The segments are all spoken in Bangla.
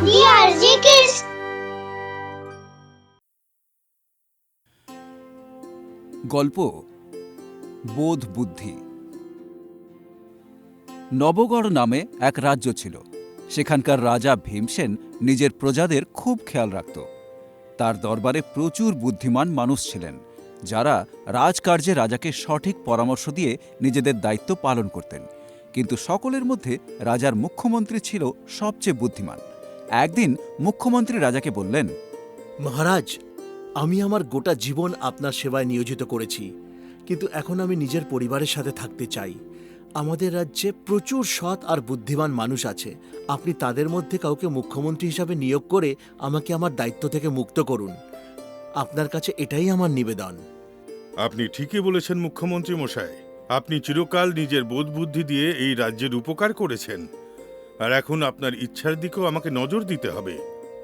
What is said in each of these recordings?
DRJ Kids। গল্প বোধ বুদ্ধি। নবগড় নামে এক রাজ্য ছিল। সেখানকার রাজা ভীমসেন নিজের প্রজাদের খুব খেয়াল রাখত। তার দরবারে প্রচুর বুদ্ধিমান মানুষ ছিলেন, যারা রাজকার্যে রাজাকে সঠিক পরামর্শ দিয়ে নিজেদের দায়িত্ব পালন করতেন। কিন্তু সকলের মধ্যে রাজার মুখ্যমন্ত্রী ছিল সবচেয়ে বুদ্ধিমান। একদিন মুখ্যমন্ত্রী রাজাকে বললেন, মহারাজ, আমি আমার গোটা জীবন আপনার সেবায় নিয়োজিত করেছি, কিন্তু এখন আমি নিজের পরিবারের সাথে থাকতে চাই। আমাদের রাজ্যে প্রচুর সৎ আর বুদ্ধিমান মানুষ আছে। আপনি তাদের মধ্যে কাউকে মুখ্যমন্ত্রী হিসাবে নিয়োগ করে আমাকে আমার দায়িত্ব থেকে মুক্ত করুন। আপনার কাছে এটাই আমার নিবেদন। আপনি ঠিকই বলেছেন মুখ্যমন্ত্রী মশাই। আপনি চিরকাল নিজের বোধ বুদ্ধি দিয়ে এই রাজ্যের উপকার করেছেন, আর এখন আপনার ইচ্ছার দিকেও আমাকে নজর দিতে হবে।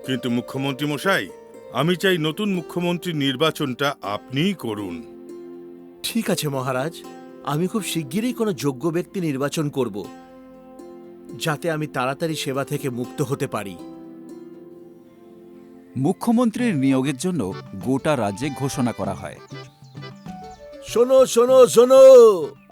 কিন্তু মুখ্যমন্ত্রী মশাই, আমি চাই নতুন মুখ্যমন্ত্রীর নির্বাচনটা আপনিই করুন। ঠিক আছে মহারাজ, আমি খুব শিগগিরই কোনো যোগ্য ব্যক্তি নির্বাচন করব, যাতে আমি তাড়াতাড়ি সেবা থেকে মুক্ত হতে পারি। মুখ্যমন্ত্রীর নিয়োগের জন্য গোটা রাজ্যে ঘোষণা করা হয়। শোনো শোনো শোনো,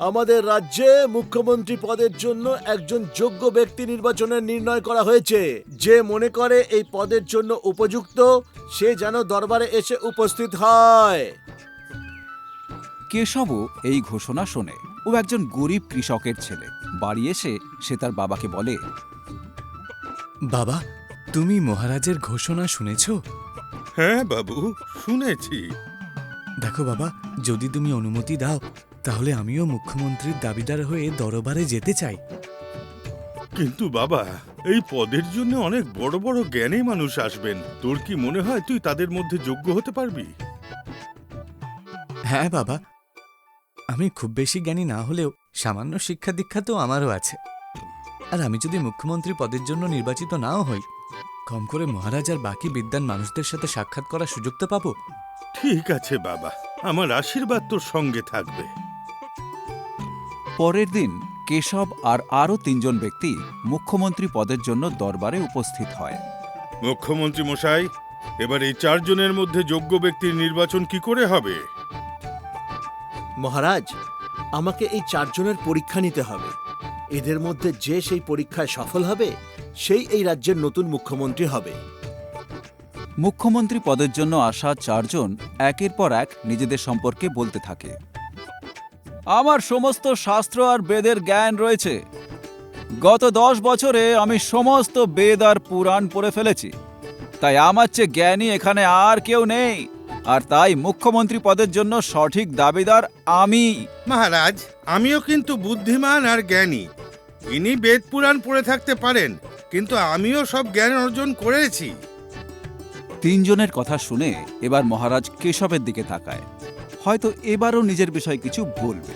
আমাদের রাজ্যে মুখ্যমন্ত্রী পদের জন্য একজন যোগ্য ব্যক্তি নির্বাচনের নির্ণয় করা হয়েছে। যে মনে করে এই পদের জন্য উপযুক্ত, সে যেন দরবারে এসে উপস্থিত হয়। কেশবও এই ঘোষণা শোনে। ও একজন গরিব কৃষকের ছেলে। বাড়ি এসে সে তার বাবাকে বলে, বাবা, তুমি মহারাজের ঘোষণা শুনেছ? হ্যাঁ বাবু, শুনেছি। দেখো বাবা, যদি তুমি অনুমতি দাও, তাহলে আমিও মুখ্যমন্ত্রীর দাবিদার হয়ে দরবারে যেতে চাই। কিন্তু বাবা, এই পদের জন্য অনেক বড় বড় জ্ঞানী মানুষ আসবেন। তোর কি মনে হয় তুই তাদের মধ্যে যোগ্য হতে পারবি? হ্যাঁ বাবা, আমি খুব বেশি জ্ঞানী না হলেও সামান্য শিক্ষা দীক্ষা তো আমারও আছে। আর আমি যদি মুখ্যমন্ত্রী পদের জন্য নির্বাচিত নাও হই, কম করে মহারাজ আর বাকি বিদ্বান মানুষদের সাথে সাক্ষাৎ করার সুযোগ তো পাবো। ঠিক আছে বাবা, আমার আশীর্বাদ তোর সঙ্গে থাকবে। পরের দিন কেশব আর আরও ৩ জন ব্যক্তি মুখ্যমন্ত্রী পদের জন্য দরবারে উপস্থিত হয়। মুখ্যমন্ত্রী মশাই, এবার এই 4 জনের মধ্যে যোগ্য ব্যক্তির নির্বাচন কি করে হবে? মহারাজ, আমাকে এই 4 জনের পরীক্ষা নিতে হবে। এদের মধ্যে যে সেই পরীক্ষায় সফল হবে, সেই এই রাজ্যের নতুন মুখ্যমন্ত্রী হবে। মুখ্যমন্ত্রী পদের জন্য আসা 4 জন একের পর এক নিজেদের সম্পর্কে বলতে থাকে। আমার সমস্ত শাস্ত্র আর বেদের জ্ঞান রয়েছে। গত 10 বছরে আমি সমস্ত বেদ আর পুরাণ পড়ে ফেলেছি। তাই আমার চেয়ে জ্ঞানী এখানে আর কেউ নেই, আর তাই মুখ্যমন্ত্রী পদের জন্য সঠিক দাবিদার আমি। মহারাজ, আমিও কিন্তু বুদ্ধিমান আর জ্ঞানী। ইনি বেদ পুরাণ পড়ে থাকতে পারেন, কিন্তু আমিও সব জ্ঞান অর্জন করেছি। 3 জনের কথা শুনে এবার মহারাজ কেশবের দিকে তাকায়। হয়তো এবারও নিজের বিষয়ে কিছু বলবে,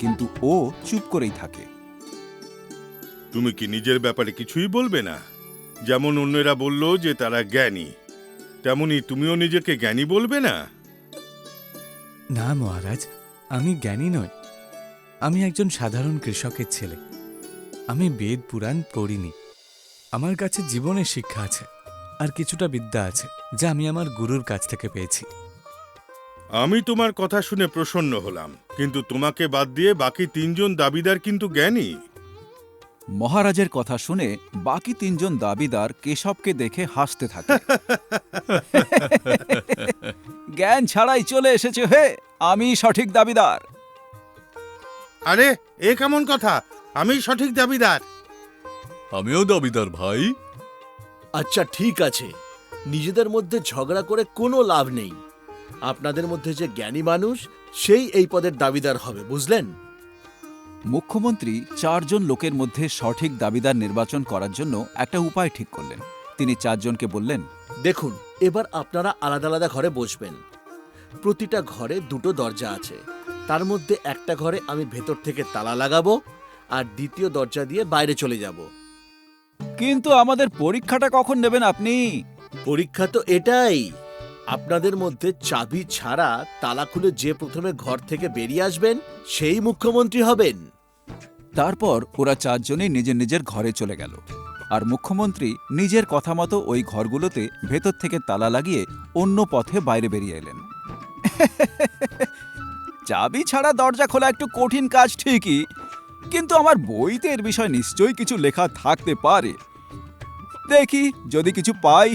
কিন্তু ও চুপ করেই থাকে। তুমি কি নিজের ব্যাপারে কিছুই বলবে না? যেমন অন্যরা বলল যে তারা জ্ঞানী, তেমনি তুমিও নিজেকে জ্ঞানী বলবে না? না মহারাজ, আমি জ্ঞানী নই। আমি একজন সাধারণ কৃষকের ছেলে। আমি বেদ পুরাণ পড়িনি। আমার কাছে জীবনের শিক্ষা আছে, আর কিছুটা বিদ্যা আছে, যা আমি আমার গুরুর কাছ থেকে পেয়েছি। আমি তোমার কথা শুনে প্রসন্ন হলাম, কিন্তু তোমাকে বাদ দিয়ে বাকি 3 জন দাবিদার কিন্তু জ্ঞানী। মহারাজের কথা শুনে বাকি 3 জন দাবিদার কেশবকে দেখে হাসতে থাকে। জ্ঞান ছাড়াই চলে এসেছে হে, আমি সঠিক দাবিদার। আরে, এ কেমন কথা? আমি সঠিক দাবিদার। আমিও দাবিদার ভাই। আচ্ছা ঠিক আছে, নিজেদের মধ্যে ঝগড়া করে কোনো লাভ নেই। আপনাদের মধ্যে যে জ্ঞানী মানুষ, সেই এই পদের দাবিদার হবে, বুঝলেন? মুখ্যমন্ত্রী 4 জন লোকের মধ্যে সঠিক দাবিদার নির্বাচন করার জন্য একটা উপায় ঠিক করলেন। তিনি 4 জনকে বললেন, দেখুন, এবার আপনারা আলাদা আলাদা ঘরে বসবেন। প্রতিটা ঘরে 2টো দরজা আছে। তার মধ্যে একটা ঘরে আমি ভেতর থেকে তালা লাগাবো, আর দ্বিতীয় দরজা দিয়ে বাইরে চলে যাব। কিন্তু আমাদের পরীক্ষাটা কখন নেবেন আপনি? পরীক্ষা তো এটাই, আপনাদের মধ্যে চাবি ছাড়া তালা খুলে যে প্রথমে ঘর থেকে বেরিয়ে আসবেন, সেই মুখ্যমন্ত্রী হবেন। তারপর ওরা 4 জনই নিজের নিজের ঘরে চলে গেল। আর মুখ্যমন্ত্রী নিজের কথা মতো ওই ঘরগুলোতে ভেতর থেকে তালা লাগিয়ে অন্য পথে বাইরে বেরিয়ে এলেন। চাবি ছাড়া দরজা খোলা একটু কঠিন কাজ ঠিকই, কিন্তু আমার বইতে এর বিষয়ে নিশ্চয়ই কিছু লেখা থাকতে পারে। দেখি যদি কিছু পাই।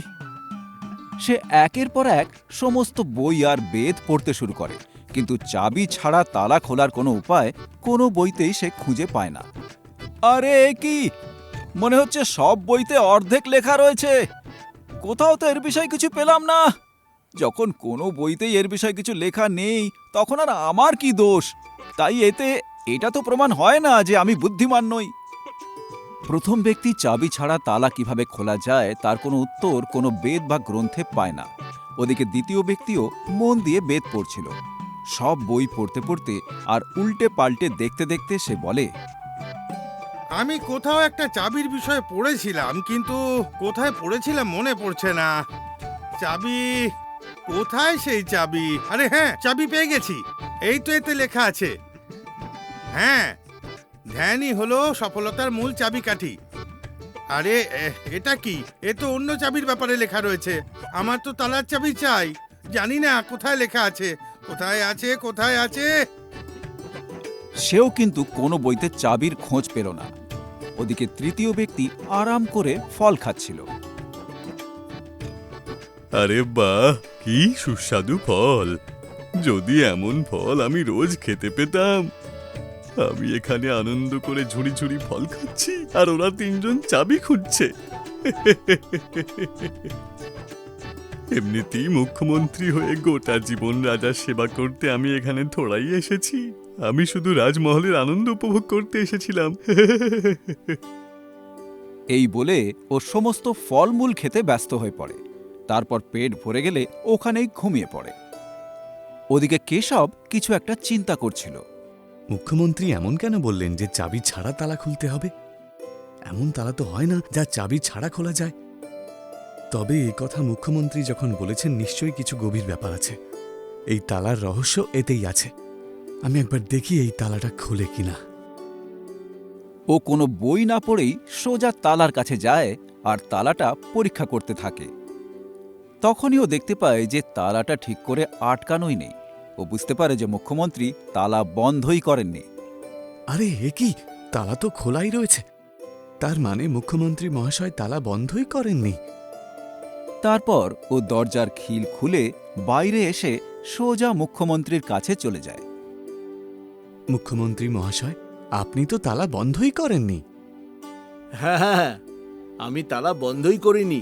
সে একের পর এক সমস্ত বই আর বেদ পড়তে শুরু করে, কিন্তু চাবি ছাড়া তালা খোলার কোনো উপায় কোনো বইতেই সে খুঁজে পায় না। আরে এ কি, মনে হচ্ছে সব বইতে অর্ধেক লেখা রয়েছে, কোথাও তো এর বিষয়ে কিছু পেলাম না। যখন কোনো বইতেই এর বিষয়ে কিছু লেখা নেই, তখন আর আমার কি দোষ? তাই এটা তো প্রমাণ হয় না যে আমি বুদ্ধিমান নই। প্রথম ব্যক্তি চাবি ছাড়া তালা কিভাবে খোলা যায় তার কোনো উত্তর কোনো বেদ বা গ্রন্থে পায় না। ওদিকে দ্বিতীয় ব্যক্তিও মন দিয়ে বেদ পড়ছিল। সব বই পড়তে পড়তে আর উল্টে পাল্টে দেখতে দেখতে সে বলে, আমি কোথাও একটা চাবির বিষয়ে পড়েছিলাম, কিন্তু কোথায় পড়েছিলাম মনে পড়ছে না। চাবি কোথায়? সেই চাবি, আরে হ্যাঁ, চাবি পেয়ে গেছি। এই তো এতে লেখা আছে, হ্যাঁ, ধ্যানই হলো সফলতার মূল চাবিকাঠি। আরে এটা কি? এ তো অন্য চাবির ব্যাপারে লেখা রয়েছে। আমার তো তালার চাবি চাই। জানি না কোথায় লেখা আছে, কোথায় আছে, কোথায় আছে। সেও কিন্তু কোনো বইতে চাবির খোঁজ পেল না। ওদিকে তৃতীয় ব্যক্তি আরাম করে ফল খাচ্ছিল। আরে বাহ, কি সুস্বাদু ফল! যদি এমন ফল আমি রোজ খেতে পেতাম। আমি এখানে আনন্দ করে ঝুড়ি ঝুড়ি ফল খাচ্ছি, আর ওরা তিনজন চাবি খুঁজছে। এমনিতেই মুখ্যমন্ত্রী হয়ে গোটা জীবন রাজার সেবা করতে আমি এখানে থোড়াই এসেছি। আমি শুধু রাজমহলের আনন্দ উপভোগ করতে এসেছিলাম। এই বলে ও সমস্ত ফলমূল খেতে ব্যস্ত হয়ে পড়ে। তারপর পেট ভরে গেলে ওখানেই ঘুমিয়ে পড়ে। ওদিকে কেশব কিছু একটা চিন্তা করছিল। মুখ্যমন্ত্রী এমন কেন বললেন যে চাবি ছাড়া তালা খুলতে হবে? এমন তালা তো হয় না যা চাবি ছাড়া খোলা যায়। তবে এই কথা মুখ্যমন্ত্রী যখন বলেছেন, নিশ্চয়ই কিছু গভীর ব্যাপার আছে। এই তালার রহস্য এতেই আছে। আমি একবার দেখি এই তালাটা খুলে কিনা। ও কোনো বই না পড়েই সোজা তালার কাছে যায় আর তালাটা পরীক্ষা করতে থাকে। তখনই ও দেখতে পায় যে তালাটা ঠিক করে আটকানোই নেই। ও বুঝতে পারে যে মুখ্যমন্ত্রী তালা বন্ধই করেননি। আরে এ কি, তালা তো খোলাই রয়েছে। তার মানে মুখ্যমন্ত্রী মহাশয় তালা বন্ধই করেননি। তারপর ও দরজার খিল খুলে বাইরে এসে সোজা মুখ্যমন্ত্রীর কাছে চলে যায়। মুখ্যমন্ত্রী মহাশয়, আপনি তো তালা বন্ধই করেননি। হ্যাঁ হ্যাঁ হ্যাঁ, আমি তালা বন্ধই করিনি,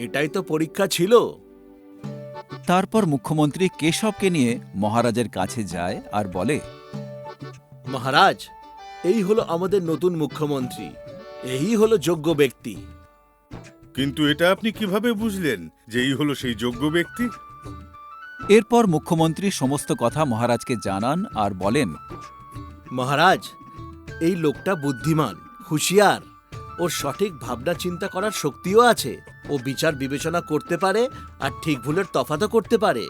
এটাই তো পরীক্ষা ছিল। তারপর মুখ্যমন্ত্রী কেশবকে নিয়ে মহারাজের কাছে যায় আর বলে, মহারাজ, এই হলো আমাদের নতুন মুখ্যমন্ত্রী। এই হলো যোগ্য ব্যক্তি। কিন্তু এটা আপনি কিভাবে বুঝলেন যে এই হলো সেই যোগ্য ব্যক্তি? এরপর মুখ্যমন্ত্রী সমস্ত কথা মহারাজকে জানান আর বলেন, মহারাজ, এই লোকটা বুদ্ধিমান, হুঁশিয়ার, ওর সঠিক ভাবনা চিন্তা করার শক্তিও আছে। ও বিচার বিবেচনা করতে পারে আর ঠিক ভুলের তফাতও করতে পারে,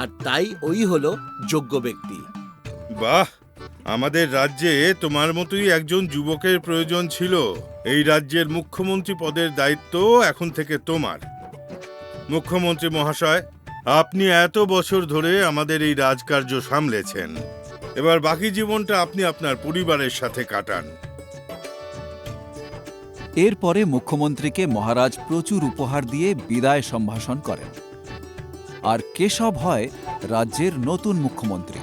আর তাই ওই হলো যোগ্য ব্যক্তি। বাহ, আমাদের রাজ্যে তোমার মতোই একজন যুবকের প্রয়োজন ছিল। এই রাজ্যের মুখ্যমন্ত্রী পদের দায়িত্ব এখন থেকে তোমার। মুখ্যমন্ত্রী মহাশয়, আপনি এত বছর ধরে আমাদের এই রাজকার্য সামলেছেন। এবার বাকি জীবনটা আপনি আপনার পরিবারের সাথে কাটান। এরপরে মুখ্যমন্ত্রীকে মহারাজ প্রচুর উপহার দিয়ে বিদায় সম্ভাষণ করেন। আর কেশব হয় রাজ্যের নতুন মুখ্যমন্ত্রী।